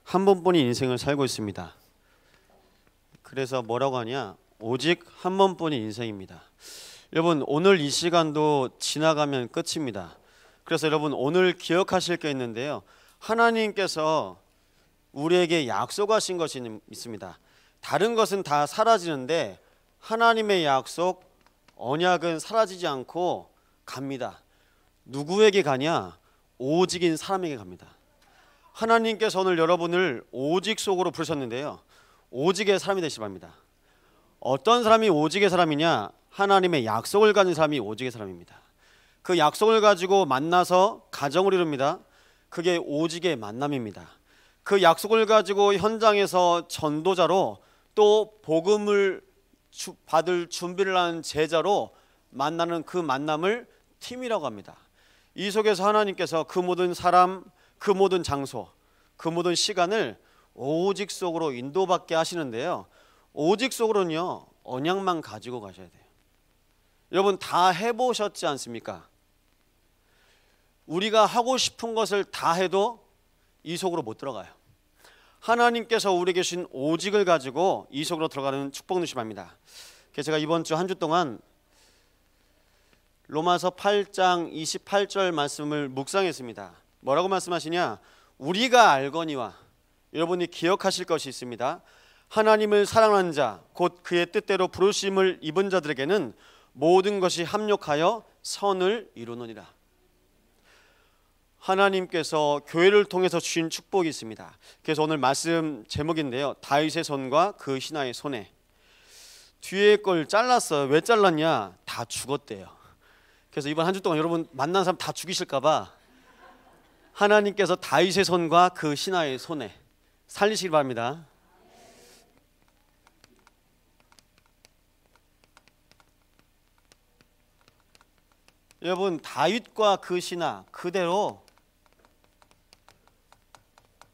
한 번뿐인 인생을 살고 있습니다. 그래서 뭐라고 하냐? 오직 한 번뿐인 인생입니다. 여러분, 오늘 이 시간도 지나가면 끝입니다. 그래서 여러분, 오늘 기억하실 게 있는데요, 하나님께서 우리에게 약속하신 것이 있습니다. 다른 것은 다 사라지는데 하나님의 약속, 언약은 사라지지 않고 갑니다. 누구에게 가냐? 오직인 사람에게 갑니다. 하나님께서 오늘 여러분을 오직 속으로 부르셨는데요, 오직의 사람이 되시기 바랍니다. 어떤 사람이 오직의 사람이냐? 하나님의 약속을 가진 사람이 오직의 사람입니다. 그 약속을 가지고 만나서 가정을 이룹니다. 그게 오직의 만남입니다. 그 약속을 가지고 현장에서 전도자로, 또 복음을 받을 준비를 하는 제자로 만나는 그 만남을 팀이라고 합니다. 이 속에서 하나님께서 그 모든 사람, 그 모든 장소, 그 모든 시간을 오직 속으로 인도받게 하시는데요, 오직 속으로는요, 언약만 가지고 가셔야 돼요. 여러분, 다 해보셨지 않습니까? 우리가 하고 싶은 것을 다 해도 이 속으로 못 들어가요. 하나님께서 우리에게 주신 오직을 가지고 이 속으로 들어가는 축복 누시기 바랍니다. 그래서 제가 이번 주 한 주 동안 로마서 8장 28절 말씀을 묵상했습니다. 뭐라고 말씀하시냐? 우리가 알거니와, 여러분이 기억하실 것이 있습니다. 하나님을 사랑하는 자, 곧 그의 뜻대로 부르심을 입은 자들에게는 모든 것이 합력하여 선을 이루느니라. 하나님께서 교회를 통해서 주신 축복이 있습니다. 그래서 오늘 말씀 제목인데요, 다윗의 손과 그 신하의 손에. 뒤에 걸 잘랐어요. 왜 잘랐냐? 다 죽었대요. 그래서 이번 한 주 동안 여러분 만난 사람 다 죽이실까 봐 하나님께서 다윗의 손과 그 신하의 손에 살리시기 바랍니다. 여러분, 다윗과 그 신하 그대로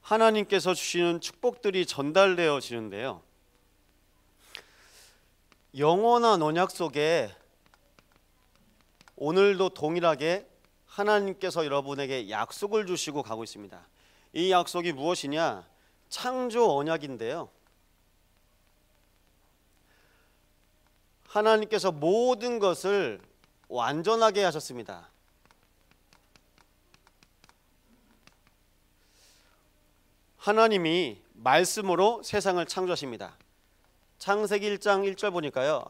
하나님께서 주시는 축복들이 전달되어지는데요, 영원한 언약 속에 오늘도 동일하게 하나님께서 여러분에게 약속을 주시고 가고 있습니다. 이 약속이 무엇이냐? 창조 언약인데요, 하나님께서 모든 것을 완전하게 하셨습니다. 하나님이 말씀으로 세상을 창조하십니다. 창세기 1장 1절 보니까요,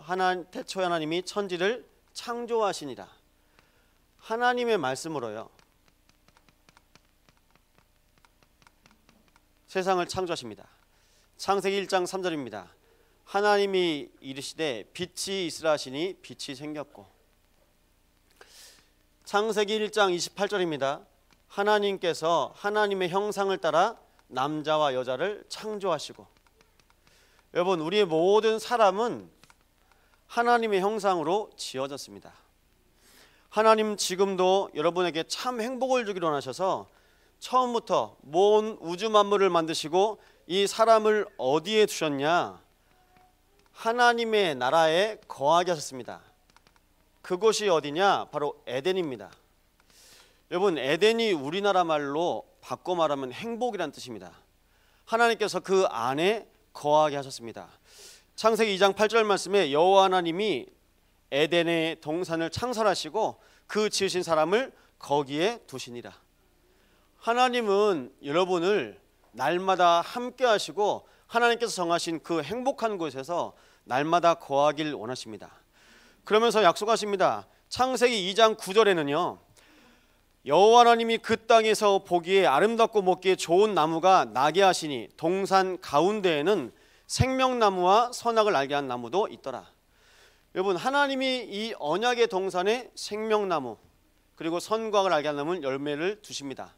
태초에 하나님이 천지를 창조하시니라. 하나님의 말씀으로요, 세상을 창조하십니다. 창세기 1장 3절입니다. 하나님이 이르시되 빛이 있으라 하시니 빛이 생겼고. 창세기 1장 28절입니다. 하나님께서 하나님의 형상을 따라 남자와 여자를 창조하시고. 여러분, 우리의 모든 사람은 하나님의 형상으로 지어졌습니다. 하나님 지금도 여러분에게 참 행복을 주기로 하셔서 처음부터 모든 우주 만물을 만드시고 이 사람을 어디에 두셨냐? 하나님의 나라에 거하게 하셨습니다. 그곳이 어디냐? 바로 에덴입니다. 여러분, 에덴이 우리나라 말로 바꿔 말하면 행복이란 뜻입니다. 하나님께서 그 안에 거하게 하셨습니다. 창세기 2장 8절 말씀에 여호와 하나님이 에덴의 동산을 창설하시고 그 지으신 사람을 거기에 두시니라. 하나님은 여러분을 날마다 함께 하시고 하나님께서 정하신 그 행복한 곳에서 날마다 거하길 원하십니다. 그러면서 약속하십니다. 창세기 2장 9절에는요, 여호와 하나님이 그 땅에서 보기에 아름답고 먹기에 좋은 나무가 나게 하시니 동산 가운데에는 생명나무와 선악을 알게 한 나무도 있더라. 여러분, 하나님이 이 언약의 동산에 생명나무 그리고 선과 악을 알게 한 나무 열매를 두십니다.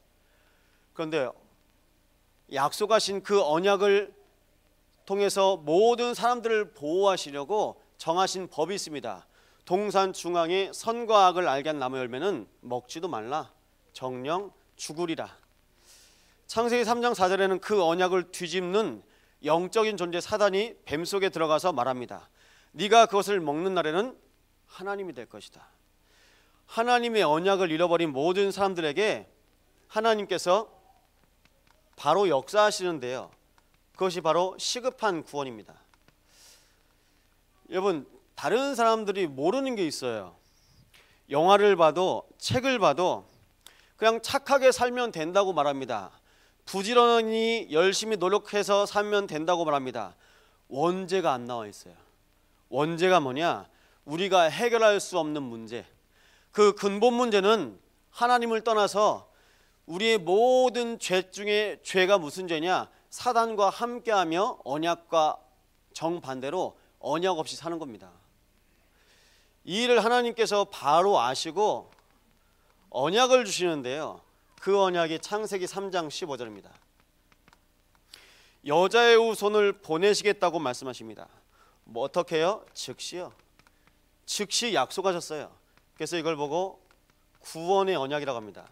그런데 약속하신 그 언약을 통해서 모든 사람들을 보호하시려고 정하신 법이 있습니다. 동산 중앙에 선과 악을 알게 한 나무 열매는 먹지도 말라. 정령 죽으리라. 창세기 3장 4절에는 그 언약을 뒤집는 영적인 존재 사단이 뱀 속에 들어가서 말합니다. 네가 그것을 먹는 날에는 하나님이 될 것이다. 하나님의 언약을 잃어버린 모든 사람들에게 하나님께서 바로 역사하시는데요. 그것이 바로 시급한 구원입니다. 여러분, 다른 사람들이 모르는 게 있어요. 영화를 봐도 책을 봐도 그냥 착하게 살면 된다고 말합니다. 부지런히 열심히 노력해서 살면 된다고 말합니다. 원죄가 안 나와 있어요. 원죄가 뭐냐? 우리가 해결할 수 없는 문제. 그 근본 문제는 하나님을 떠나서 우리의 모든 죄 중에 죄가 무슨 죄냐? 사단과 함께하며 언약과 정반대로 언약 없이 사는 겁니다. 이 일을 하나님께서 바로 아시고 언약을 주시는데요. 그 언약이 창세기 3장 15절입니다. 여자의 후손을 보내시겠다고 말씀하십니다. 뭐 어떻게 해요? 즉시요. 즉시 약속하셨어요. 그래서 이걸 보고 구원의 언약이라고 합니다.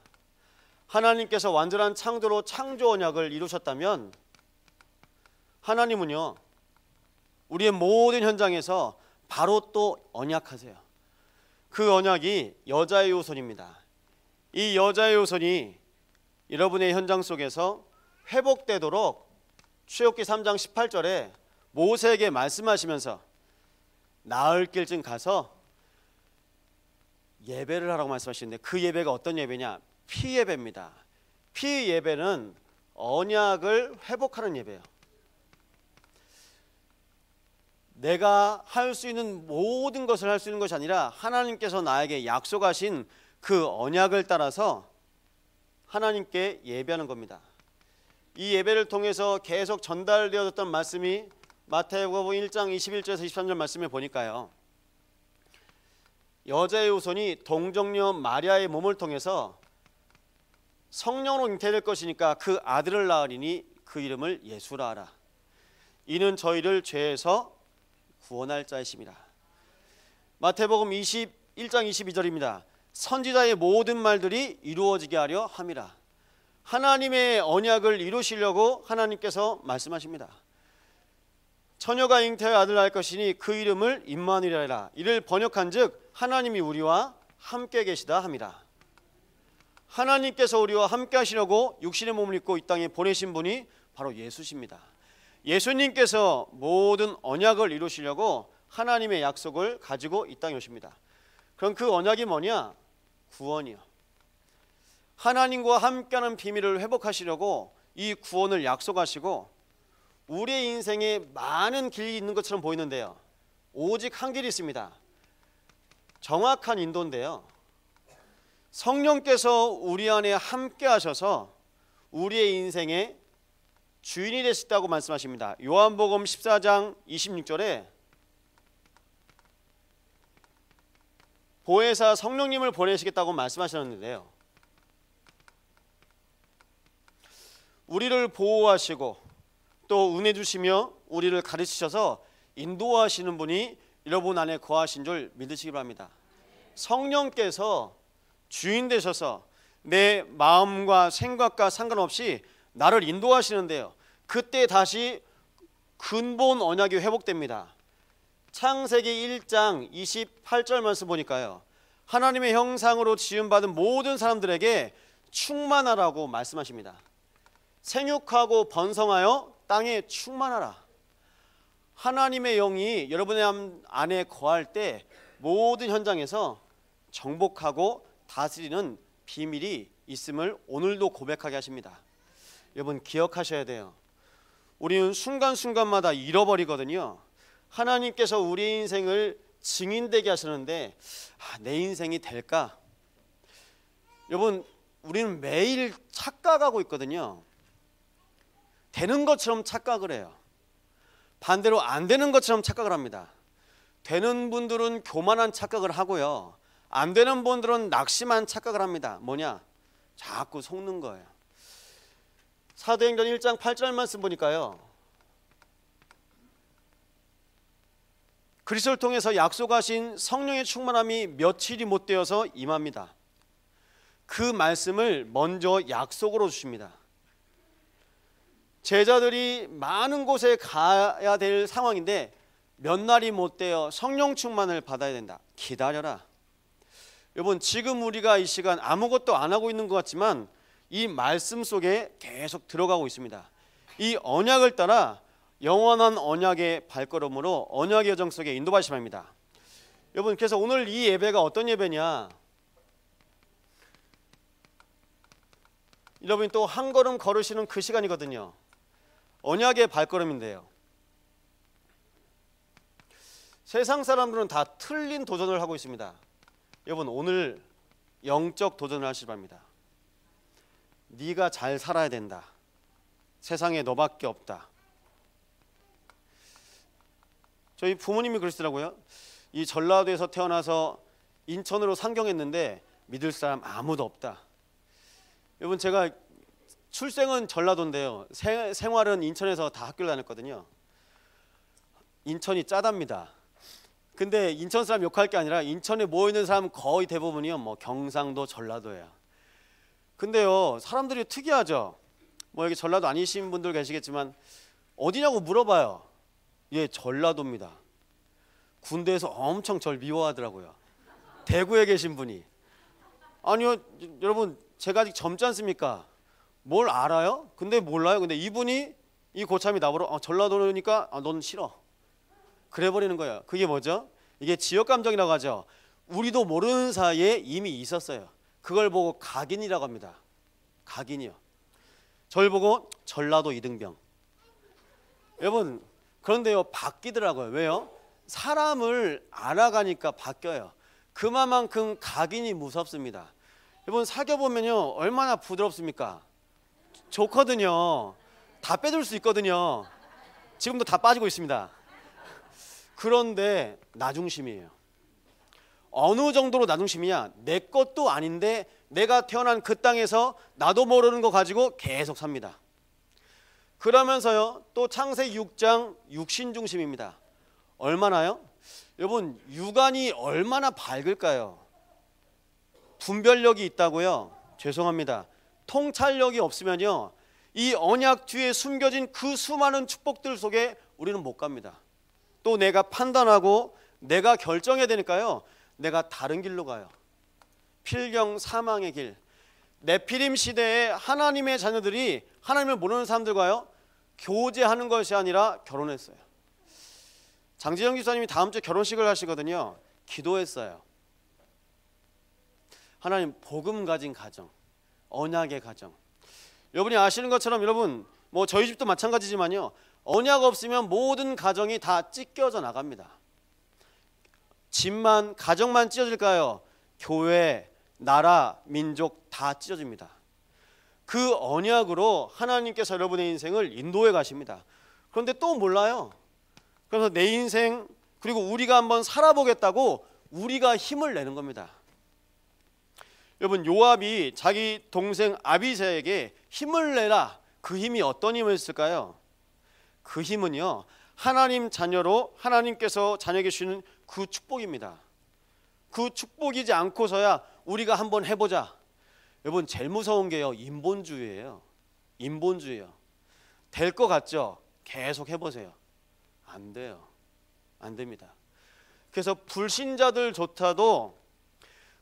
하나님께서 완전한 창조로 창조 언약을 이루셨다면 하나님은요, 우리의 모든 현장에서 바로 또 언약하세요. 그 언약이 여자의 후손입니다. 이 여자의 후손이 여러분의 현장 속에서 회복되도록 출애굽기 3장 18절에 모세에게 말씀하시면서 나을 길쯤 가서 예배를 하라고 말씀하시는데, 그 예배가 어떤 예배냐? 피 예배입니다. 피 예배는 언약을 회복하는 예배예요. 내가 할 수 있는 모든 것을 할 수 있는 것이 아니라 하나님께서 나에게 약속하신 그 언약을 따라서 하나님께 예배하는 겁니다. 이 예배를 통해서 계속 전달되어졌던 말씀이 마태복음 1장 21절에서 23절 말씀에 보니까요, 여자의 후손이 동정녀 마리아의 몸을 통해서 성령으로 잉태될 것이니까 그 아들을 낳으리니 그 이름을 예수라 하라. 이는 저희를 죄에서 구원할 자이심이라. 마태복음 21장 22절입니다. 선지자의 모든 말들이 이루어지게 하려 함이라. 하나님의 언약을 이루시려고 하나님께서 말씀하십니다. 처녀가 잉태하여 아들 낳을 것이니 그 이름을 임마누엘이라. 이를 번역한즉 하나님이 우리와 함께 계시다 함이라. 하나님께서 우리와 함께 하시려고 육신의 몸을 입고 이 땅에 보내신 분이 바로 예수십니다. 예수님께서 모든 언약을 이루시려고 하나님의 약속을 가지고 이 땅에 오십니다. 그럼 그 언약이 뭐냐? 구원이요. 하나님과 함께하는 비밀을 회복하시려고 이 구원을 약속하시고, 우리의 인생에 많은 길이 있는 것처럼 보이는데요, 오직 한 길이 있습니다. 정확한 인도인데요, 성령께서 우리 안에 함께 하셔서 우리의 인생에 주인이 되시다고 말씀하십니다. 요한복음 14장 26절에 보혜사 성령님을 보내시겠다고 말씀하셨는데요, 우리를 보호하시고 또 은혜 주시며 우리를 가르치셔서 인도하시는 분이 여러분 안에 거하신 줄 믿으시기 바랍니다. 성령께서 주인 되셔서 내 마음과 생각과 상관없이 나를 인도하시는데요, 그때 다시 근본 언약이 회복됩니다. 창세기 1장 28절 말씀 보니까요, 하나님의 형상으로 지음받은 모든 사람들에게 충만하라고 말씀하십니다. 생육하고 번성하여 땅에 충만하라. 하나님의 영이 여러분의 안에 거할 때 모든 현장에서 정복하고 다스리는 비밀이 있음을 오늘도 고백하게 하십니다. 여러분 기억하셔야 돼요. 우리는 순간순간마다 잃어버리거든요. 하나님께서 우리 인생을 증인되게 하시는데 내 인생이 될까? 여러분, 우리는 매일 착각하고 있거든요. 되는 것처럼 착각을 해요. 반대로 안 되는 것처럼 착각을 합니다. 되는 분들은 교만한 착각을 하고요, 안 되는 분들은 낙심한 착각을 합니다. 뭐냐? 자꾸 속는 거예요. 사도행전 1장 8절 말씀 보니까요, 그리스도를 통해서 약속하신 성령의 충만함이 며칠이 못 되어서 임합니다. 그 말씀을 먼저 약속으로 주십니다. 제자들이 많은 곳에 가야 될 상황인데 몇 날이 못 되어 성령 충만을 받아야 된다. 기다려라. 여러분, 지금 우리가 이 시간 아무것도 안 하고 있는 것 같지만 이 말씀 속에 계속 들어가고 있습니다. 이 언약을 따라 영원한 언약의 발걸음으로 언약의 여정 속에 인도받으시 바랍니다. 여러분, 그래서 오늘 이 예배가 어떤 예배냐? 여러분이 또 한 걸음 걸으시는 그 시간이거든요. 언약의 발걸음인데요. 세상 사람들은 다 틀린 도전을 하고 있습니다. 여러분, 오늘 영적 도전을 하시기 바랍니다. 네가 잘 살아야 된다. 세상에 너밖에 없다. 저희 부모님이 그러시더라고요. 이 전라도에서 태어나서 인천으로 상경했는데 믿을 사람 아무도 없다. 여러분, 제가 출생은 전라도인데요. 생활은 인천에서 다 학교를 다녔거든요. 인천이 짜답니다. 근데 인천 사람 욕할 게 아니라 인천에 모여있는 사람 거의 대부분이요, 뭐 경상도, 전라도예요. 근데요, 사람들이 특이하죠. 뭐 여기 전라도 아니신 분들 계시겠지만 어디냐고 물어봐요. 예, 전라도입니다. 군대에서 엄청 절 미워하더라고요. 대구에 계신 분이. 아니요, 여러분, 제가 아직 젊지 않습니까? 뭘 알아요? 근데 몰라요. 근데 이분이, 이 고참이 나보러 전라도니까 넌 싫어. 그래 버리는 거예요. 그게 뭐죠? 이게 지역 감정이라고 하죠. 우리도 모르는 사이에 이미 있었어요. 그걸 보고 각인이라고 합니다. 각인이요. 저를 보고 전라도 이등병. 여러분, 그런데요, 바뀌더라고요. 왜요? 사람을 알아가니까 바뀌어요. 그만큼 각인이 무섭습니다. 여러분, 사귀어보면요, 얼마나 부드럽습니까? 좋거든요. 다 빼줄 수 있거든요. 지금도 다 빠지고 있습니다. 그런데 나중심이에요. 어느 정도로 나중심이냐? 내 것도 아닌데 내가 태어난 그 땅에서 나도 모르는 거 가지고 계속 삽니다. 그러면서요, 또 창세기 6장 육신중심입니다. 얼마나요? 여러분, 육안이 얼마나 밝을까요? 분별력이 있다고요? 죄송합니다. 통찰력이 없으면요, 이 언약 뒤에 숨겨진 그 수많은 축복들 속에 우리는 못 갑니다. 또 내가 판단하고 내가 결정해야 되니까요, 내가 다른 길로 가요. 필경 사망의 길. 네피림 시대에 하나님의 자녀들이 하나님을 모르는 사람들과요, 교제하는 것이 아니라 결혼했어요. 장지영 기사님이 다음 주에 결혼식을 하시거든요. 기도했어요. 하나님, 복음 가진 가정, 언약의 가정. 여러분이 아시는 것처럼, 여러분, 뭐 저희 집도 마찬가지지만요, 언약 없으면 모든 가정이 다 찢겨져 나갑니다. 집만, 가정만 찢어질까요? 교회, 나라, 민족 다 찢어집니다. 그 언약으로 하나님께서 여러분의 인생을 인도해 가십니다. 그런데 또 몰라요. 그래서 내 인생, 그리고 우리가 한번 살아보겠다고 우리가 힘을 내는 겁니다. 여러분, 요압이 자기 동생 아비새에게 힘을 내라. 그 힘이 어떤 힘이었을까요? 그 힘은요, 하나님 자녀로 하나님께서 자녀에게 주시는 그 축복입니다. 그 축복이지 않고서야 우리가 한번 해보자. 여러분, 제일 무서운 게요, 인본주의예요. 인본주의요. 될 것 같죠? 계속 해보세요. 안 돼요. 안 됩니다. 그래서 불신자들조차도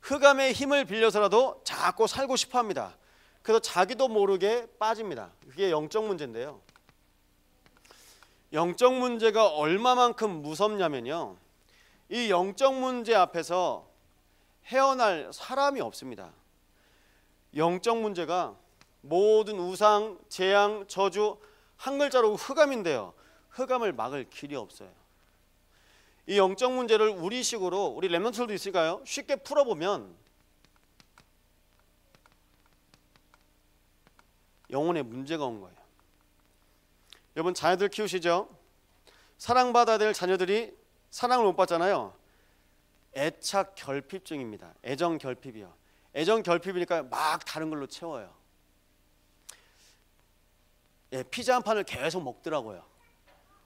흑암의 힘을 빌려서라도 자꾸 살고 싶어 합니다. 그래서 자기도 모르게 빠집니다. 그게 영적 문제인데요. 영적 문제가 얼마만큼 무섭냐면요, 이 영적 문제 앞에서 헤어날 사람이 없습니다. 영적 문제가 모든 우상, 재앙, 저주, 한 글자로 흑암인데요, 흑암을 막을 길이 없어요. 이 영적 문제를 우리식으로, 우리 렘넌트들도 있을까요? 쉽게 풀어보면 영혼에 문제가 온 거예요. 여러분, 자녀들 키우시죠? 사랑받아야 될 자녀들이 사랑을 못 받잖아요. 애착 결핍증입니다. 애정 결핍이요. 애정 결핍이니까 막 다른 걸로 채워요. 예, 피자 한 판을 계속 먹더라고요.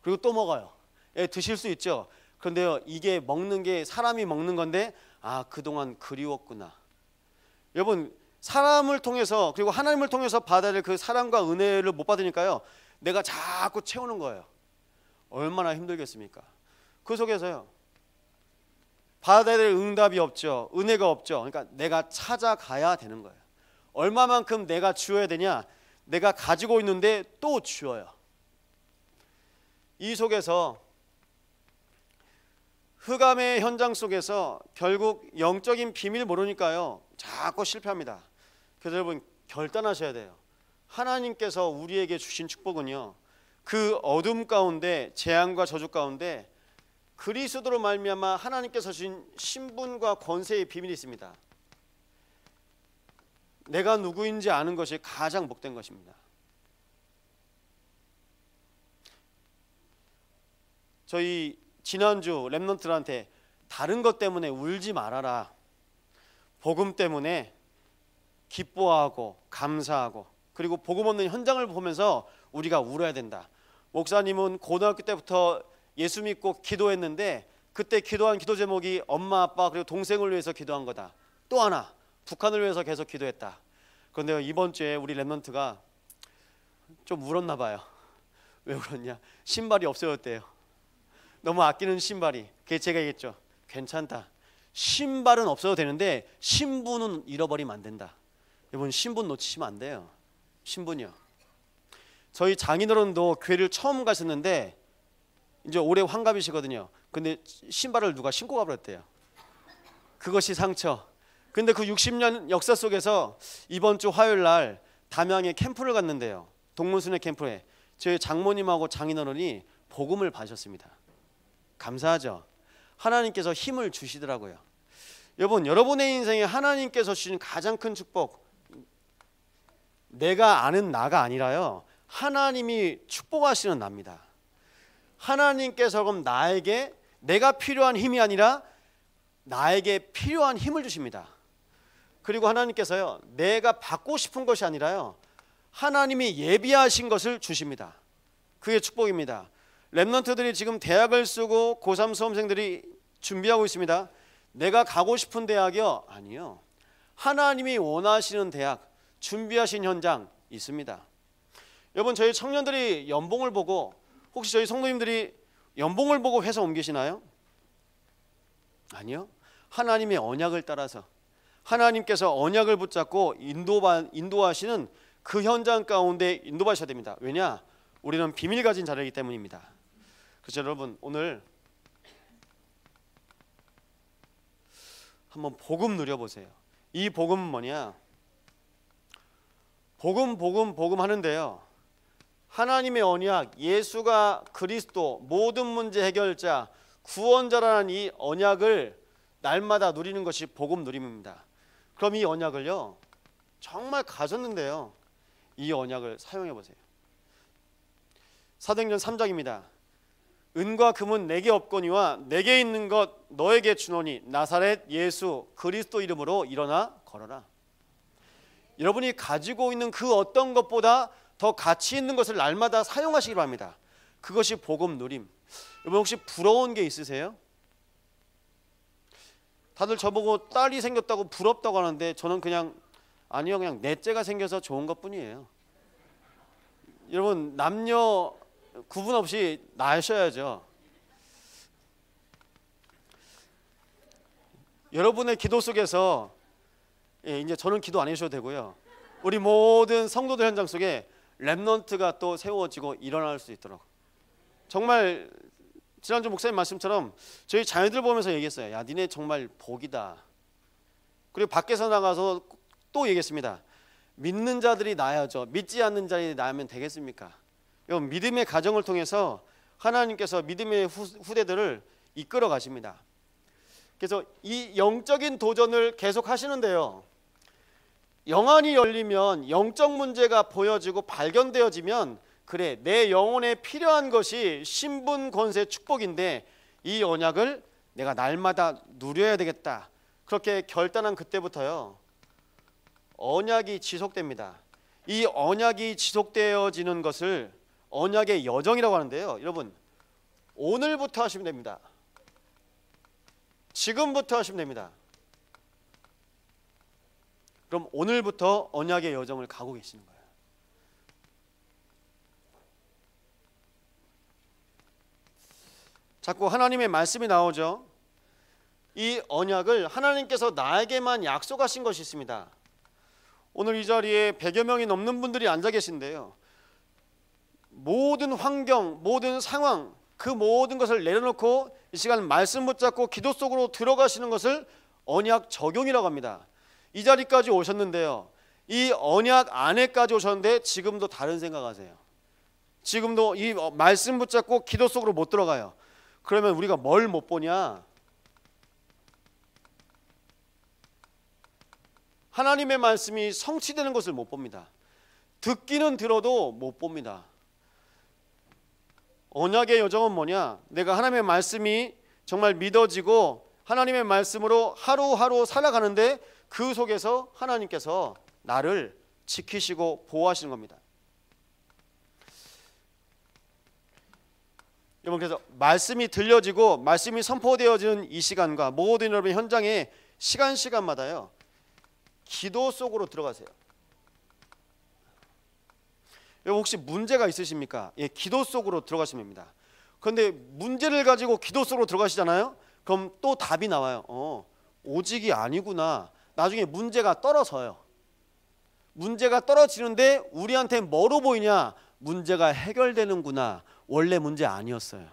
그리고 또 먹어요. 예, 드실 수 있죠. 그런데요, 이게 먹는 게 사람이 먹는 건데, 아, 그동안 그리웠구나. 여러분, 사람을 통해서, 그리고 하나님을 통해서 받아야 될 그 사랑과 은혜를 못 받으니까요, 내가 자꾸 채우는 거예요. 얼마나 힘들겠습니까? 그 속에서요, 받아야 될 응답이 없죠. 은혜가 없죠. 그러니까 내가 찾아가야 되는 거예요. 얼마만큼 내가 주어야 되냐? 내가 가지고 있는데 또 주어요. 이 속에서 흑암의 현장 속에서 결국 영적인 비밀 모르니까요 자꾸 실패합니다. 그래서 여러분 결단하셔야 돼요. 하나님께서 우리에게 주신 축복은요, 그 어둠 가운데, 재앙과 저주 가운데 그리스도로 말미암아 하나님께서 주신 신분과 권세의 비밀이 있습니다. 내가 누구인지 아는 것이 가장 복된 것입니다. 저희 지난주 렘넌트들한테 다른 것 때문에 울지 말아라, 복음 때문에 기뻐하고 감사하고, 그리고 복음 없는 현장을 보면서 우리가 울어야 된다. 목사님은 고등학교 때부터 예수 믿고 기도했는데 그때 기도한 기도 제목이 엄마 아빠 그리고 동생을 위해서 기도한 거다. 또 하나 북한을 위해서 계속 기도했다. 그런데 이번 주에 우리 렘넌트가 좀 울었나 봐요. 왜 울었냐? 신발이 없어졌대요. 너무 아끼는 신발이. 그게 제가 얘기했죠. 괜찮다. 신발은 없어도 되는데 신분은 잃어버리면 안 된다. 여러분 신분 놓치시면 안 돼요. 신분이요. 저희 장인어른도 교회를 처음 가셨는데 이제 올해 환갑이시거든요. 근데 신발을 누가 신고 가버렸대요. 그것이 상처. 근데 그 60년 역사 속에서 이번 주 화요일 날 담양에 캠프를 갔는데요. 동문순회 캠프에 저희 장모님하고 장인어른이 복음을 받으셨습니다. 감사하죠. 하나님께서 힘을 주시더라고요. 여러분, 여러분의 인생에 하나님께서 주신 가장 큰 축복, 내가 아는 나가 아니라요, 하나님이 축복하시는 나입니다. 하나님께서 그럼 나에게 내가 필요한 힘이 아니라 나에게 필요한 힘을 주십니다. 그리고 하나님께서요, 내가 받고 싶은 것이 아니라요, 하나님이 예비하신 것을 주십니다. 그게 축복입니다. 렘넌트들이 지금 대학을 쓰고 고3 수험생들이 준비하고 있습니다. 내가 가고 싶은 대학이요? 아니요. 하나님이 원하시는 대학, 준비하신 현장 있습니다. 여러분, 저희 청년들이 연봉을 보고, 혹시 저희 성도님들이 연봉을 보고 회사 옮기시나요? 아니요. 하나님의 언약을 따라서 하나님께서 언약을 붙잡고 인도하시는 그 현장 가운데 인도하셔야 됩니다. 왜냐? 우리는 비밀 가진 자리이기 때문입니다. 그래서 여러분, 오늘 한번 복음 누려보세요. 이 복음은 뭐냐? 복음 하는데요, 하나님의 언약, 예수가 그리스도, 모든 문제 해결자, 구원자라는 이 언약을 날마다 누리는 것이 복음 누림입니다. 그럼 이 언약을요, 정말 가졌는데요, 이 언약을 사용해 보세요. 사도행전 3장입니다. 은과 금은 내게 없거니와 내게 있는 것 너에게 주노니 나사렛 예수 그리스도 이름으로 일어나 걸어라. 여러분이 가지고 있는 그 어떤 것보다 더 가치 있는 것을 날마다 사용하시기 바랍니다. 그것이 복음 누림. 여러분 혹시 부러운 게 있으세요? 다들 저보고 딸이 생겼다고 부럽다고 하는데 저는 그냥 아니요, 그냥 넷째가 생겨서 좋은 것뿐이에요. 여러분 남녀 구분 없이 낳으셔야죠. 여러분의 기도 속에서 이제 저는 기도 안 해주셔도 되고요, 우리 모든 성도들 현장 속에 렘넌트가 또 세워지고 일어날 수 있도록, 정말 지난주 목사님 말씀처럼 저희 자녀들 보면서 얘기했어요. 야, 니네 정말 복이다. 그리고 밖에서 나가서 또 얘기했습니다. 믿는 자들이 나야죠. 믿지 않는 자들이 나면 되겠습니까? 여러분, 믿음의 가정을 통해서 하나님께서 믿음의 후대들을 이끌어 가십니다. 그래서 이 영적인 도전을 계속 하시는데요, 영안이 열리면, 영적 문제가 보여지고 발견되어지면, 그래, 내 영혼에 필요한 것이 신분, 권세, 축복인데 이 언약을 내가 날마다 누려야 되겠다. 그렇게 결단한 그때부터요, 언약이 지속됩니다. 이 언약이 지속되어지는 것을 언약의 여정이라고 하는데요, 여러분 오늘부터 하시면 됩니다. 지금부터 하시면 됩니다. 그럼 오늘부터 언약의 여정을 가고 계시는 거예요. 자꾸 하나님의 말씀이 나오죠. 이 언약을 하나님께서 나에게만 약속하신 것이 있습니다. 오늘 이 자리에 100여 명이 넘는 분들이 앉아 계신데요. 모든 환경, 모든 상황, 그 모든 것을 내려놓고 이 시간 말씀 붙잡고 기도 속으로 들어가시는 것을 언약 적용이라고 합니다. 이 자리까지 오셨는데요. 이 언약 안에까지 오셨는데 지금도 다른 생각하세요. 지금도 이 말씀 붙잡고 기도 속으로 못 들어가요. 그러면 우리가 뭘 못 보냐? 하나님의 말씀이 성취되는 것을 못 봅니다. 듣기는 들어도 못 봅니다. 언약의 여정은 뭐냐? 내가 하나님의 말씀이 정말 믿어지고 하나님의 말씀으로 하루하루 살아가는데 그 속에서 하나님께서 나를 지키시고 보호하시는 겁니다. 여러분, 그래서 말씀이 들려지고 말씀이 선포되어지는 이 시간과 모든 여러분의 현장에 시간마다요 기도 속으로 들어가세요. 여러분, 혹시 문제가 있으십니까? 예, 기도 속으로 들어가시면 됩니다. 그런데 문제를 가지고 기도 속으로 들어가시잖아요. 그럼 또 답이 나와요. 오직이 아니구나. 나중에 문제가 떨어져요. 문제가 떨어지는데 우리한테 뭐로 보이냐? 문제가 해결되는구나. 원래 문제 아니었어요.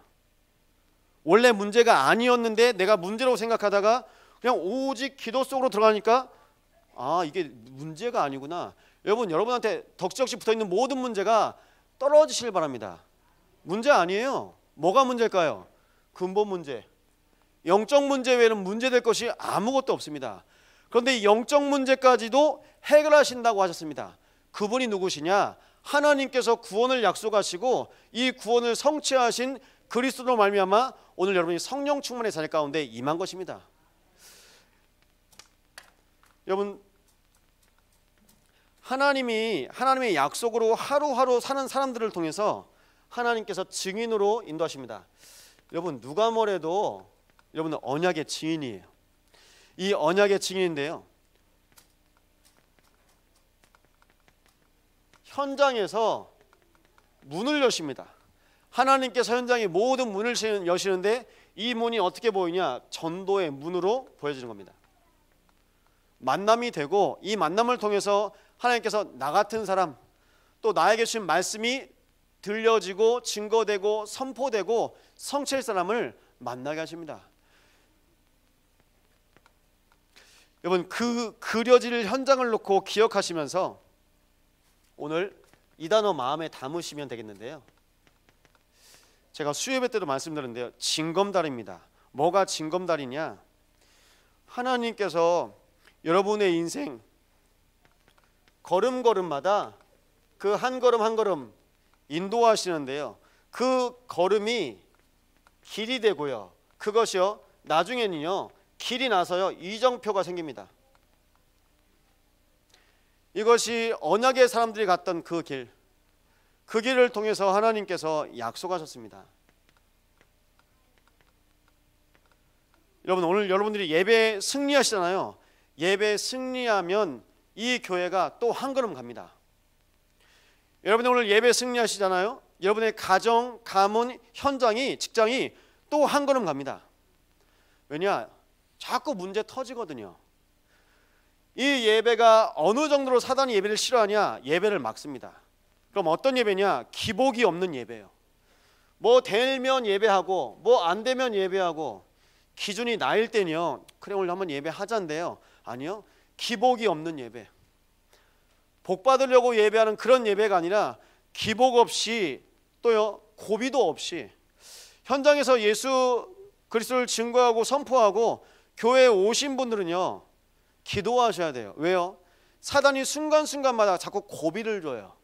원래 문제가 아니었는데 내가 문제라고 생각하다가 그냥 오직 기도 속으로 들어가니까 이게 문제가 아니구나. 여러분한테 덕지덕지 붙어있는 모든 문제가 떨어지시길 바랍니다. 문제 아니에요. 뭐가 문제일까요? 근본 문제. 영적 문제 외에는 문제될 것이 아무것도 없습니다. 그런데 이 영적 문제까지도 해결하신다고 하셨습니다. 그분이 누구시냐? 하나님께서 구원을 약속하시고 이 구원을 성취하신 그리스도로 말미암아 오늘 여러분이 성령 충만의 자녀 가운데 임한 것입니다. 여러분, 하나님의 약속으로 하루하루 사는 사람들을 통해서 하나님께서 증인으로 인도하십니다. 여러분, 누가 뭐래도 여러분은 언약의 증인이에요. 이 언약의 증인인데요, 현장에서 문을 여십니다. 하나님께서 현장의 모든 문을 여시는데 이 문이 어떻게 보이냐? 전도의 문으로 보여지는 겁니다. 만남이 되고 이 만남을 통해서 하나님께서 나 같은 사람, 또 나에게 주신 말씀이 들려지고 증거되고 선포되고 성취할 사람을 만나게 하십니다. 여러분, 그 그려질 현장을 놓고 기억하시면서 오늘 이 단어 마음에 담으시면 되겠는데요, 제가 수요예배 때도 말씀드렸는데요, 징검다리입니다. 뭐가 징검다리냐? 하나님께서 여러분의 인생 걸음걸음마다 그 한 걸음 한 걸음 인도하시는데요, 그 걸음이 길이 되고요, 그것이요 나중에는요 길이 나서요 이정표가 생깁니다. 이것이 언약의 사람들이 갔던 그 길을 통해서 하나님께서 약속하셨습니다. 여러분, 오늘 여러분들이 예배 승리하시잖아요. 예배 승리하면 이 교회가 또 한 걸음 갑니다. 여러분이 오늘 예배 승리하시잖아요. 여러분의 가정, 가문, 현장이, 직장이 또 한 걸음 갑니다. 왜냐? 자꾸 문제 터지거든요. 이 예배가 어느 정도로 사단이 예배를 싫어하냐? 예배를 막습니다. 그럼 어떤 예배냐? 기복이 없는 예배예요. 뭐 되면 예배하고 뭐 안 되면 예배하고, 기준이 나일 때는요, 그래 오늘 한번 예배하자인데요, 아니요, 기복이 없는 예배, 복 받으려고 예배하는 그런 예배가 아니라 기복 없이 또요 고비도 없이 현장에서 예수 그리스도를 증거하고 선포하고 교회에 오신 분들은요 기도하셔야 돼요. 왜요? 사단이 순간순간마다 자꾸 고비를 줘요.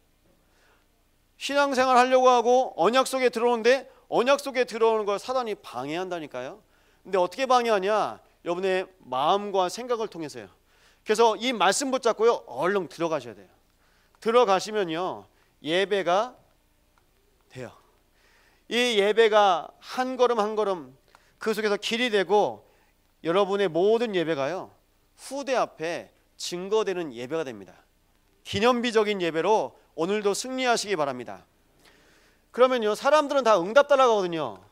신앙생활 하려고 하고 언약 속에 들어오는데 언약 속에 들어오는 걸 사단이 방해한다니까요. 근데 어떻게 방해하냐? 여러분의 마음과 생각을 통해서요. 그래서 이 말씀 붙잡고요 얼른 들어가셔야 돼요. 들어가시면요 예배가 돼요. 이 예배가 한 걸음 한 걸음 그 속에서 길이 되고 여러분의 모든 예배가요 후대 앞에 증거되는 예배가 됩니다. 기념비적인 예배로 오늘도 승리하시기 바랍니다. 그러면요 사람들은 다 응답 따라가거든요.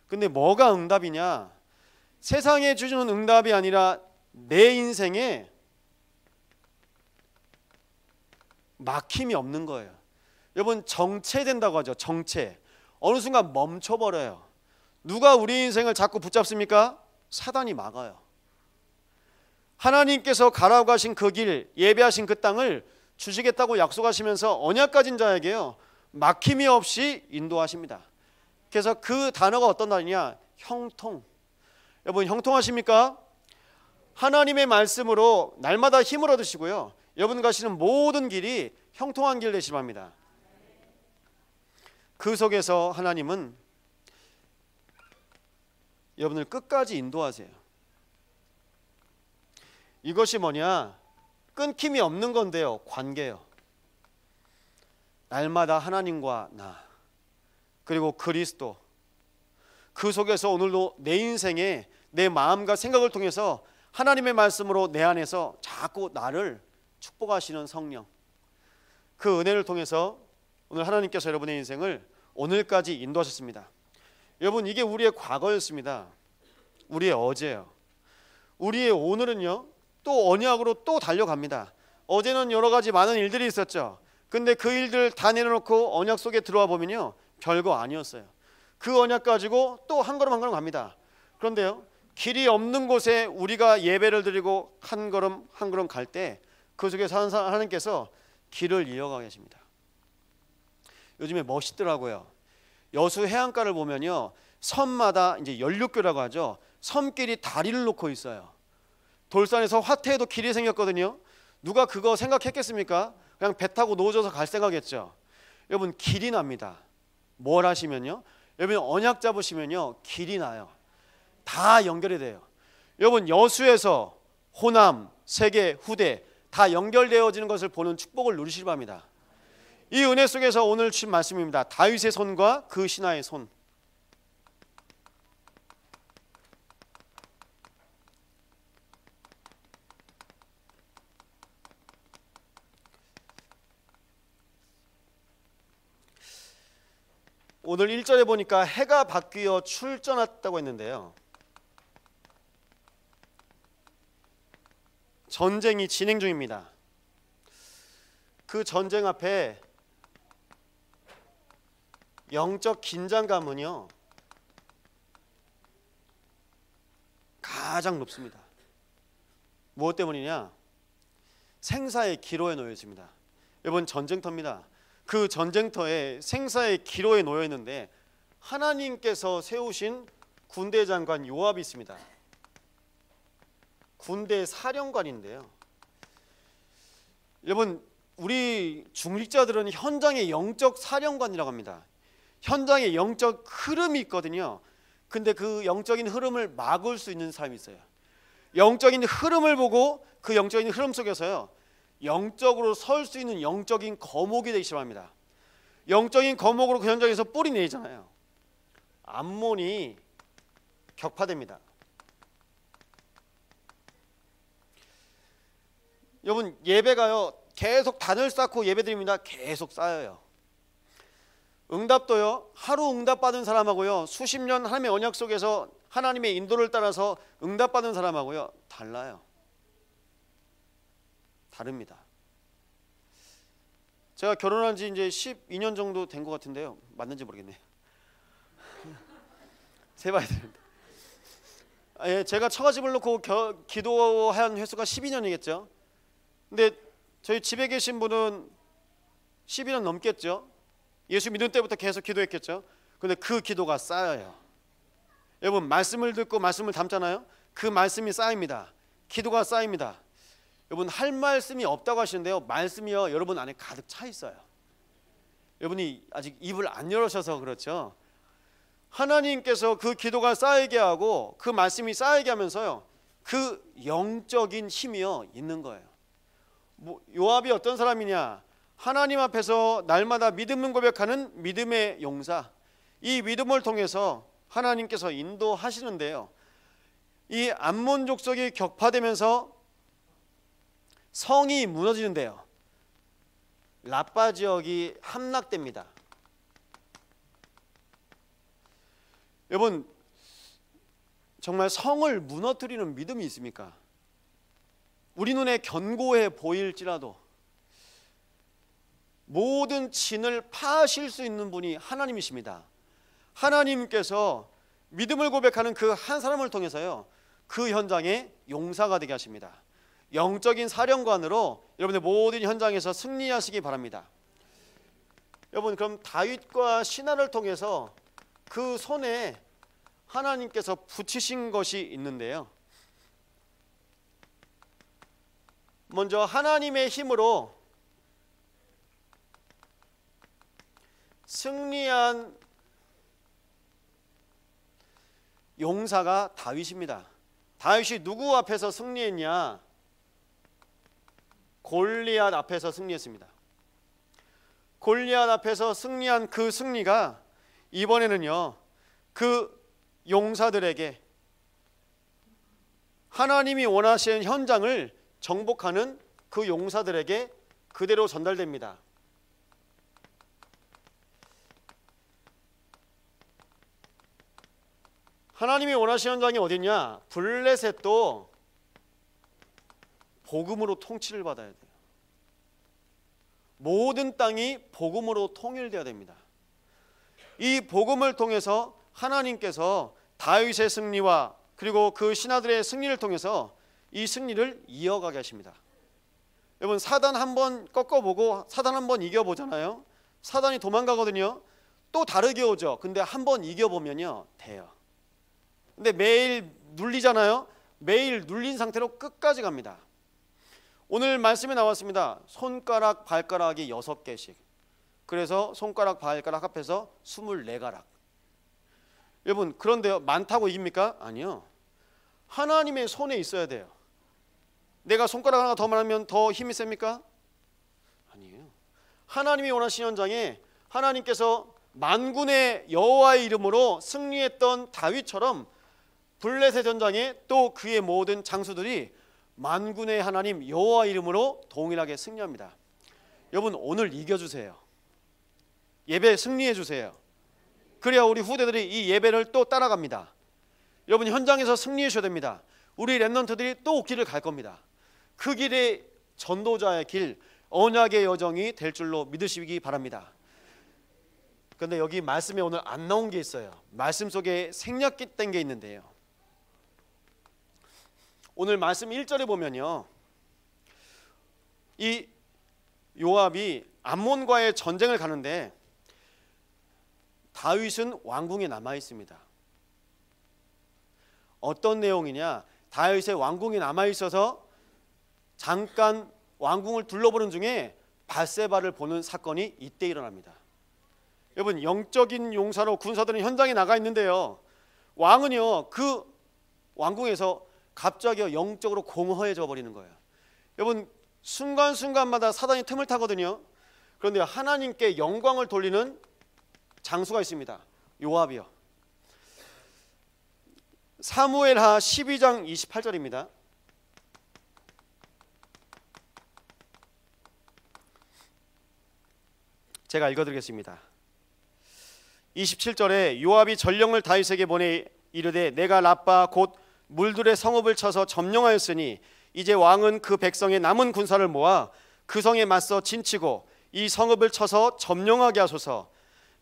근데 뭐가 응답이냐? 세상에 주는 응답이 아니라 내 인생에 막힘이 없는 거예요. 여러분, 정체된다고 하죠. 정체. 어느 순간 멈춰버려요. 누가 우리 인생을 자꾸 붙잡습니까? 사단이 막아요. 하나님께서 가라고 하신 그 길, 예배하신 그 땅을 주시겠다고 약속하시면서 언약 가진 자에게요, 막힘이 없이 인도하십니다. 그래서 그 단어가 어떤 단어냐? 형통. 여러분, 형통하십니까? 하나님의 말씀으로 날마다 힘을 얻으시고요, 여러분 가시는 모든 길이 형통한 길 되시기 바랍니다. 그 속에서 하나님은 여러분을 끝까지 인도하세요. 이것이 뭐냐? 끊김이 없는 건데요, 관계요. 날마다 하나님과 나, 그리고 그리스도, 그 속에서 오늘도 내 인생에 내 마음과 생각을 통해서 하나님의 말씀으로 내 안에서 자꾸 나를 축복하시는 성령, 그 은혜를 통해서 오늘 하나님께서 여러분의 인생을 오늘까지 인도하셨습니다. 여러분, 이게 우리의 과거였습니다. 우리의 어제예요. 우리의 오늘은요, 또 언약으로 또 달려갑니다. 어제는 여러 가지 많은 일들이 있었죠. 근데 그 일들 다 내려놓고 언약 속에 들어와 보면요, 별거 아니었어요. 그 언약 가지고 또 한 걸음 한 걸음 갑니다. 그런데요, 길이 없는 곳에 우리가 예배를 드리고 한 걸음 한 걸음 갈 때 그 속에서 하나님께서 길을 이어가게 하십니다. 요즘에 멋있더라고요. 여수 해안가를 보면요, 섬마다 이제 연륙교라고 하죠. 섬길이 다리를 놓고 있어요. 돌산에서 화태에도 길이 생겼거든요. 누가 그거 생각했겠습니까? 그냥 배 타고 노져서 갈 생각했죠. 여러분, 길이 납니다. 뭘 하시면요, 여러분 언약 잡으시면요, 길이 나요. 다 연결이 돼요. 여러분, 여수에서 호남, 세계, 후대 다 연결되어지는 것을 보는 축복을 누리시기 바랍니다. 이 은혜 속에서 오늘 주신 말씀입니다. 다윗의 손과 그 신하의 손. 오늘 1절에 보니까 해가 바뀌어 출전했다고 했는데요, 전쟁이 진행 중입니다. 그 전쟁 앞에 영적 긴장감은요 가장 높습니다. 무엇 때문이냐? 생사의 기로에 놓여 있습니다. 여러분, 전쟁터입니다. 그 전쟁터에 생사의 기로에 놓여 있는데 하나님께서 세우신 군대 장관 요압이 있습니다. 군대 사령관인데요, 여러분, 우리 중직자들은 현장의 영적 사령관이라고 합니다. 현장에 영적 흐름이 있거든요. 근데 그 영적인 흐름을 막을 수 있는 사람이 있어요. 영적인 흐름을 보고 그 영적인 흐름 속에서요, 영적으로 설 수 있는 영적인 거목이 되기 시작합니다. 영적인 거목으로 그 현장에서 뿌리 내잖아요. 암몬이 격파됩니다. 여러분, 예배가요 계속 단을 쌓고 예배드립니다. 계속 쌓여요. 응답도요, 하루 응답받은 사람하고요, 수십 년 하나님의 언약 속에서 하나님의 인도를 따라서 응답받은 사람하고요 달라요. 다릅니다. 제가 결혼한 지 이제 12년 정도 된 것 같은데요, 맞는지 모르겠네요. 세봐야 되는데. 예, 제가 처가집을 놓고 기도한 횟수가 12년이겠죠. 근데 저희 집에 계신 분은 12년 넘겠죠. 예수 믿은 때부터 계속 기도했겠죠. 근데 그 기도가 쌓여요. 여러분, 말씀을 듣고 말씀을 담잖아요. 그 말씀이 쌓입니다. 기도가 쌓입니다. 여러분, 할 말씀이 없다고 하시는데요, 말씀이요 여러분 안에 가득 차 있어요. 여러분이 아직 입을 안 열으셔서 그렇죠. 하나님께서 그 기도가 쌓이게 하고 그 말씀이 쌓이게 하면서요, 그 영적인 힘이요 있는 거예요. 요압이 어떤 사람이냐? 하나님 앞에서 날마다 믿음을 고백하는 믿음의 용사. 이 믿음을 통해서 하나님께서 인도하시는데요, 이 암몬 족속이 격파되면서 성이 무너지는데요, 라빠 지역이 함락됩니다. 여러분, 정말 성을 무너뜨리는 믿음이 있습니까? 우리 눈에 견고해 보일지라도 모든 진을 파하실 수 있는 분이 하나님이십니다. 하나님께서 믿음을 고백하는 그 한 사람을 통해서요, 그 현장에 용사가 되게 하십니다. 영적인 사령관으로 여러분의 모든 현장에서 승리하시기 바랍니다. 여러분, 그럼 다윗과 신하를 통해서 그 손에 하나님께서 붙이신 것이 있는데요, 먼저 하나님의 힘으로 승리한 용사가 다윗입니다. 다윗이 누구 앞에서 승리했냐? 골리앗 앞에서 승리했습니다. 골리앗 앞에서 승리한 그 승리가 이번에는요, 그 용사들에게 하나님이 원하시는 현장을 정복하는 그 용사들에게 그대로 전달됩니다. 하나님이 원하시는 현장이 어디냐? 블레셋도 복음으로 통치를 받아야 돼요. 모든 땅이 복음으로 통일되어야 됩니다. 이 복음을 통해서 하나님께서 다윗의 승리와 그리고 그 신하들의 승리를 통해서 이 승리를 이어가게 하십니다. 여러분, 사단 한번 꺾어보고 사단 한번 이겨보잖아요. 사단이 도망가거든요. 또 다르게 오죠. 근데 한번 이겨보면요, 돼요. 근데 매일 눌리잖아요. 매일 눌린 상태로 끝까지 갑니다. 오늘 말씀에 나왔습니다. 손가락 발가락이 6개씩. 그래서 손가락 발가락 합해서 24가락. 여러분, 그런데요, 많다고 이깁니까? 아니요. 하나님의 손에 있어야 돼요. 내가 손가락 하나 더 많으면 더 힘이 셉니까? 아니에요. 하나님이 원하시는 현장에 하나님께서 만군의 여호와의 이름으로 승리했던 다윗처럼 블레셋 전장에 또 그의 모든 장수들이 만군의 하나님 여호와 이름으로 동일하게 승리합니다. 여러분, 오늘 이겨주세요. 예배 승리해 주세요. 그래야 우리 후대들이 이 예배를 또 따라갑니다. 여러분, 현장에서 승리해 주셔야 됩니다. 우리 렘넌트들이 또 길을 갈 겁니다. 그 길이 전도자의 길, 언약의 여정이 될 줄로 믿으시기 바랍니다. 그런데 여기 말씀에 오늘 안 나온 게 있어요. 말씀 속에 생략된 게 있는데요, 오늘 말씀 1절에 보면요, 이 요압이 암몬과의 전쟁을 가는데 다윗은 왕궁에 남아 있습니다. 어떤 내용이냐? 다윗의 왕궁에 남아 있어서 잠깐 왕궁을 둘러보는 중에 밧세바를 보는 사건이 이때 일어납니다. 여러분, 영적인 용사로 군사들은 현장에 나가 있는데요, 왕은요, 그 왕궁에서 갑자기 영적으로 공허해져 버리는 거예요. 여러분, 순간순간마다 사단이 틈을 타거든요. 그런데 하나님께 영광을 돌리는 장수가 있습니다. 요압이요. 사무엘하 12장 28절입니다. 제가 읽어드리겠습니다. 27절에 요압이 전령을 다윗에게 보내 이르되 내가 라빠 곧 물들의 성읍을 쳐서 점령하였으니 이제 왕은 그 백성의 남은 군사를 모아 그 성에 맞서 진치고 이 성읍을 쳐서 점령하게 하소서.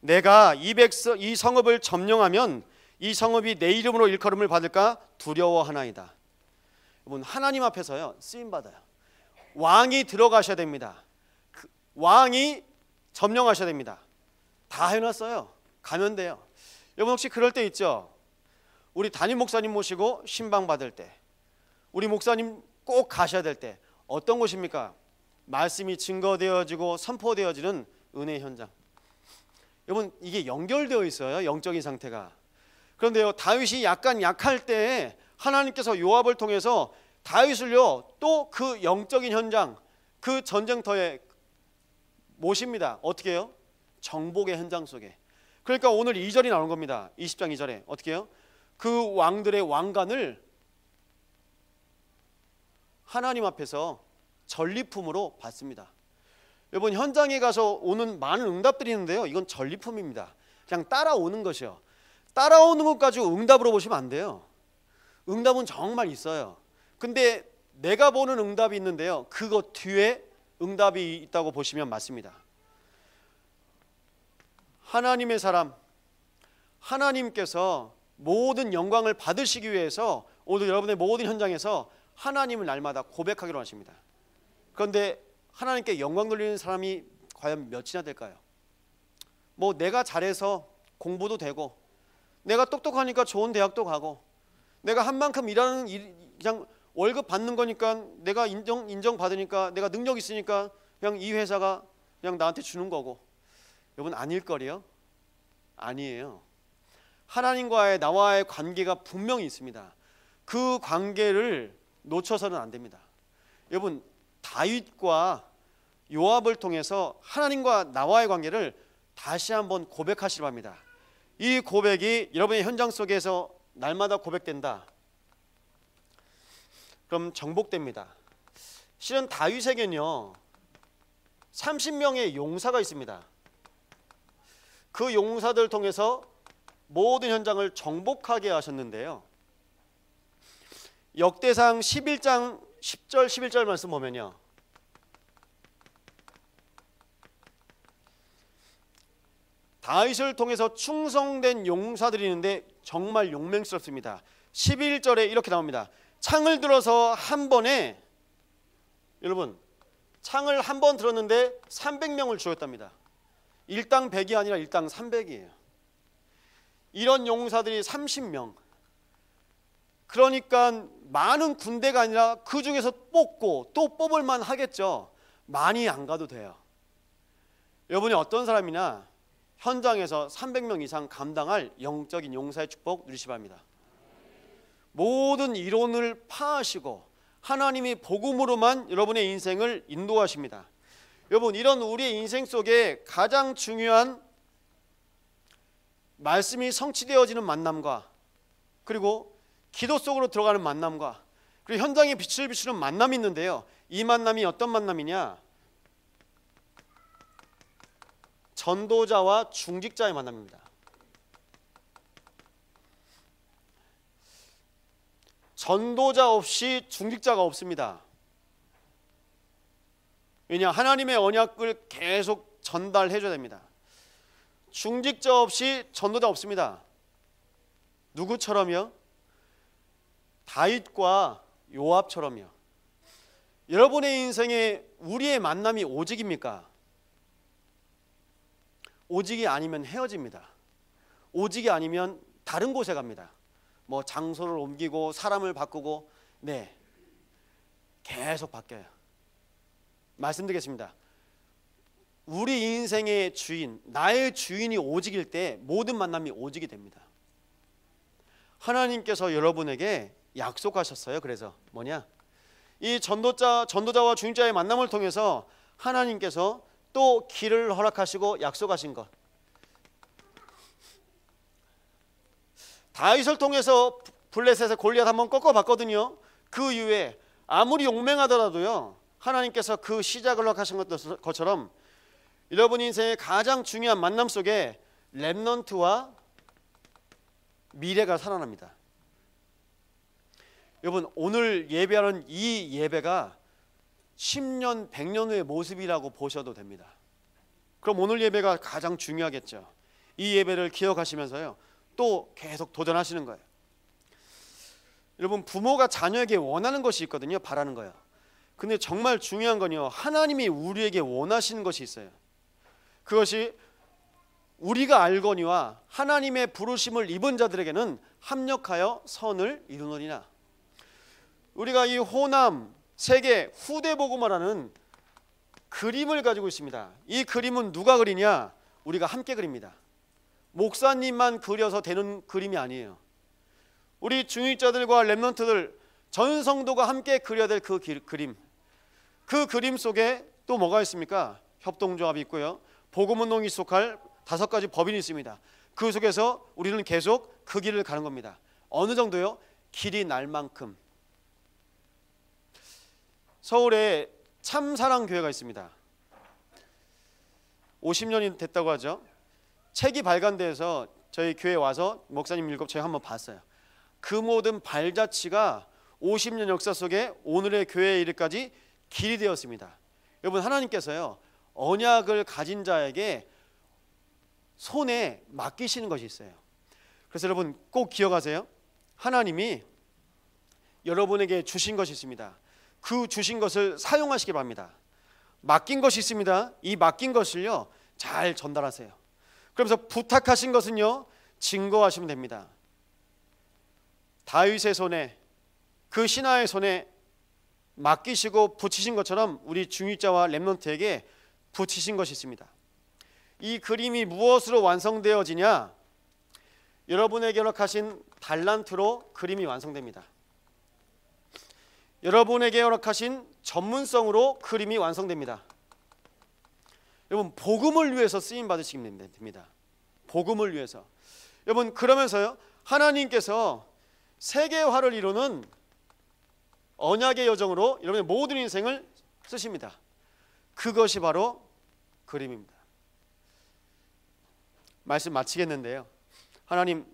내가 이 성읍을 점령하면 이 성읍이 내 이름으로 일컬음을 받을까 두려워하나이다. 여러분, 하나님 앞에서요, 쓰임 받아요. 왕이 들어가셔야 됩니다. 왕이 점령하셔야 됩니다. 다 해놨어요. 가면 돼요. 여러분, 혹시 그럴 때 있죠? 우리 담임 목사님 모시고 신방 받을 때, 우리 목사님 꼭 가셔야 될 때 어떤 곳입니까? 말씀이 증거되어지고 선포되어지는 은혜 현장. 여러분, 이게 연결되어 있어요, 영적인 상태가. 그런데요, 다윗이 약간 약할 때 하나님께서 요압을 통해서 다윗을요 또 그 영적인 현장, 그 전쟁터에 모십니다. 어떻게 해요? 정복의 현장 속에. 그러니까 오늘 2절이 나오는 겁니다. 20장 2절에 어떻게 해요? 그 왕들의 왕관을 하나님 앞에서 전리품으로 받습니다. 여러분, 현장에 가서 오는 많은 응답들이 있는데요, 이건 전리품입니다. 그냥 따라오는 것이요. 따라오는 것 가지고 응답으로 보시면 안 돼요. 응답은 정말 있어요. 근데 내가 보는 응답이 있는데요, 그것 뒤에 응답이 있다고 보시면 맞습니다. 하나님의 사람, 하나님께서 모든 영광을 받으시기 위해서 오늘 여러분의 모든 현장에서 하나님을 날마다 고백하기로 하십니다. 그런데 하나님께 영광 돌리는 사람이 과연 몇이나 될까요? 뭐 내가 잘해서 공부도 되고, 내가 똑똑하니까 좋은 대학도 가고, 내가 한 만큼 일하는 그냥 월급 받는 거니까, 내가 인정 받으니까, 내가 능력 있으니까 그냥 이 회사가 그냥 나한테 주는 거고. 여러분, 아닐 거리요? 아니에요. 하나님과의 나와의 관계가 분명히 있습니다. 그 관계를 놓쳐서는 안 됩니다. 여러분, 다윗과 요압을 통해서 하나님과 나와의 관계를 다시 한번 고백하시기 바랍니다. 이 고백이 여러분의 현장 속에서 날마다 고백된다. 그럼 정복됩니다. 실은 다윗에게는요 30명의 용사가 있습니다. 그 용사들 통해서 모든 현장을 정복하게 하셨는데요, 역대상 11장 10절 11절 말씀 보면요, 다윗을 통해서 충성된 용사들이 있는데 정말 용맹스럽습니다. 11절에 이렇게 나옵니다. 창을 들어서 한 번에, 여러분 창을 한 번 들었는데 300명을 죽였답니다. 일당 100이 아니라 일당 300이에요. 이런 용사들이 30명. 그러니까 많은 군대가 아니라 그 중에서 뽑고 또 뽑을 만 하겠죠. 많이 안 가도 돼요. 여러분이 어떤 사람이나 현장에서 300명 이상 감당할 영적인 용사의 축복 누리시 바랍니다. 모든 이론을 파하시고 하나님이 복음으로만 여러분의 인생을 인도하십니다. 여러분, 이런 우리의 인생 속에 가장 중요한 말씀이 성취되어지는 만남과, 그리고 기도 속으로 들어가는 만남과, 그리고 현장에 빛을 비추는 만남이 있는데요, 이 만남이 어떤 만남이냐? 전도자와 중직자의 만남입니다. 전도자 없이 중직자가 없습니다. 왜냐? 하나님의 언약을 계속 전달해 줘야 됩니다. 중직자 없이 전도자 없습니다. 누구처럼요? 다윗과 요압처럼요. 여러분의 인생에 우리의 만남이 오직입니까? 오직이 아니면 헤어집니다. 오직이 아니면 다른 곳에 갑니다. 뭐 장소를 옮기고 사람을 바꾸고, 네, 계속 바뀌어요. 말씀드리겠습니다. 우리 인생의 주인, 나의 주인이 오직일 때 모든 만남이 오직이 됩니다. 하나님께서 여러분에게 약속하셨어요. 그래서 뭐냐? 이 전도자와 중직자의 만남을 통해서 하나님께서 또 길을 허락하시고 약속하신 것. 다윗을 통해서 블레셋의 골리앗 한번 꺾어봤거든요. 그 이후에 아무리 용맹하더라도요, 하나님께서 그 시작을 허락하신 것처럼 여러분 인생의 가장 중요한 만남 속에 렘넌트와 미래가 살아납니다. 여러분, 오늘 예배하는 이 예배가 10년, 100년 후의 모습이라고 보셔도 됩니다. 그럼 오늘 예배가 가장 중요하겠죠. 이 예배를 기억하시면서요, 또 계속 도전하시는 거예요. 여러분, 부모가 자녀에게 원하는 것이 있거든요. 바라는 거예요. 근데 정말 중요한 건요, 하나님이 우리에게 원하시는 것이 있어요. 그것이 우리가 알거니와 하나님의 부르심을 입은 자들에게는 합력하여 선을 이루느니라. 우리가 이 호남 세계 후대 복음화라는 그림을 가지고 있습니다. 이 그림은 누가 그리냐? 우리가 함께 그립니다. 목사님만 그려서 되는 그림이 아니에요. 우리 중직자들과 렘넌트들, 전 성도가 함께 그려야 될 그 그림. 그 그림 속에 또 뭐가 있습니까? 협동조합이 있고요, 복음운동이 속할 5가지 법인이 있습니다. 그 속에서 우리는 계속 그 길을 가는 겁니다. 어느 정도요? 길이 날 만큼. 서울에 참사랑교회가 있습니다. 50년이 됐다고 하죠. 책이 발간돼서 저희 교회에 와서 목사님 읽고 제가 한번 봤어요. 그 모든 발자취가 50년 역사 속에 오늘의 교회에 이르기까지 길이 되었습니다. 여러분, 하나님께서요 언약을 가진 자에게 손에 맡기시는 것이 있어요. 그래서 여러분 꼭 기억하세요. 하나님이 여러분에게 주신 것이 있습니다. 그 주신 것을 사용하시기 바랍니다. 맡긴 것이 있습니다. 이 맡긴 것을요 잘 전달하세요. 그러면서 부탁하신 것은요 증거하시면 됩니다. 다윗의 손에, 그 신하의 손에 맡기시고 붙이신 것처럼 우리 중직자와 렘넌트에게 붙이신 것이 있습니다. 이 그림이 무엇으로 완성되어지냐? 여러분에게 허락하신 달란트로 그림이 완성됩니다. 여러분에게 허락하신 전문성으로 그림이 완성됩니다. 여러분 복음을 위해서 쓰임 받으시면 됩니다. 복음을 위해서. 여러분 그러면서요 하나님께서 세계화를 이루는 언약의 여정으로 여러분의 모든 인생을 쓰십니다. 그것이 바로 그림입니다. 말씀 마치겠는데요. 하나님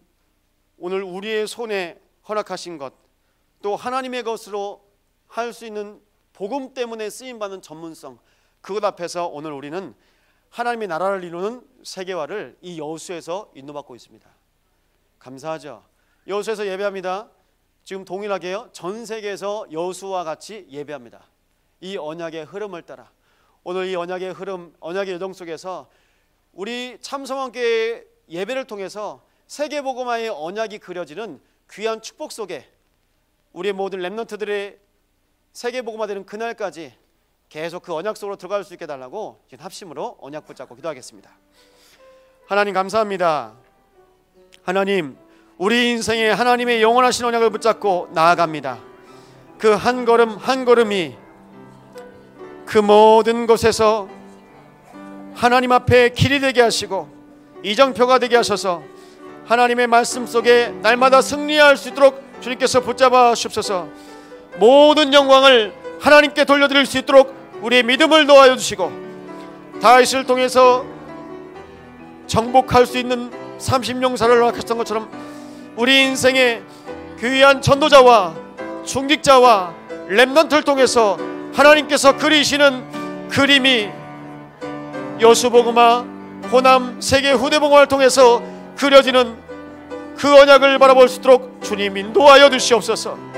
오늘 우리의 손에 허락하신 것, 또 하나님의 것으로 할 수 있는 복음 때문에 쓰임받는 전문성, 그것 앞에서 오늘 우리는 하나님의 나라를 이루는 세계화를 이 여호수에서 인도받고 있습니다. 감사하죠. 여호수에서 예배합니다. 지금 동일하게요 전 세계에서 여호수와 같이 예배합니다. 이 언약의 흐름을 따라 오늘 이 언약의 흐름, 언약의 여정 속에서 우리 참성원교회 예배를 통해서 세계복음화의 언약이 그려지는 귀한 축복 속에 우리의 모든 렘넌트들의 세계복음화 되는 그날까지 계속 그 언약 속으로 들어갈 수 있게 달라고 합심으로 언약 붙잡고 기도하겠습니다. 하나님 감사합니다. 하나님 우리 인생에 하나님의 영원하신 언약을 붙잡고 나아갑니다. 그 한 걸음 한 걸음이 그 모든 곳에서 하나님 앞에 길이 되게 하시고 이정표가 되게 하셔서 하나님의 말씀 속에 날마다 승리할 수 있도록 주님께서 붙잡아 주옵소서. 모든 영광을 하나님께 돌려드릴 수 있도록 우리의 믿음을 놓아여 주시고 다윗을 통해서 정복할 수 있는 30용사를 허락하셨던 것처럼 우리 인생의 귀한 전도자와 중직자와 렘넌트를 통해서 하나님께서 그리시는 그림이 여수복음화 호남 세계 후대복음화를 통해서 그려지는 그 언약을 바라볼 수 있도록 주님 인도하여 주시옵소서.